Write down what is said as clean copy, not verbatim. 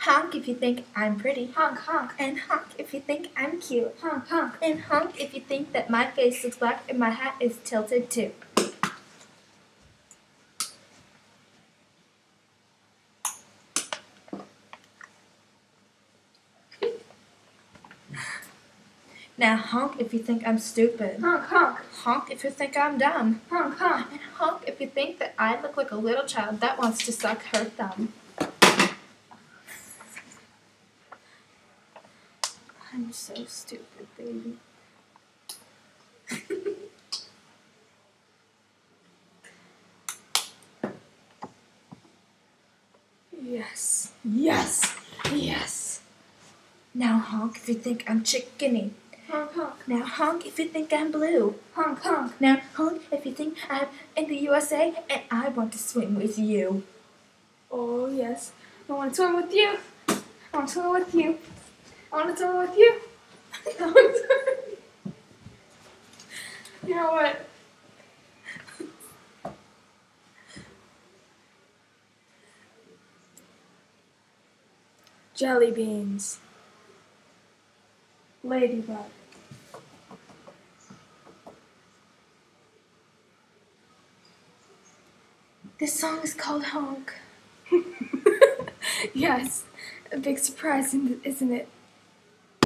Honk if you think I'm pretty. Honk, honk. And honk if you think I'm cute. Honk, honk. And honk if you think that my face looks black and my hat is tilted too. Now honk if you think I'm stupid. Honk, honk. Honk if you think I'm dumb. Honk, honk. And honk if you think that I look like a little child that wants to suck her thumb. I'm so stupid, baby. Yes. Yes. Yes. Now honk if you think I'm chickeny. Honk, honk. Now honk if you think I'm blue. Honk, honk. Now honk if you think I'm in the USA and I want to swim with you. Oh, yes. I want to swim with you. I want to swim with you. I want to swim with you. I want to swim. You know what? Jelly beans. Ladybug. This song is called Honk. Yes, a big surprise, isn't it?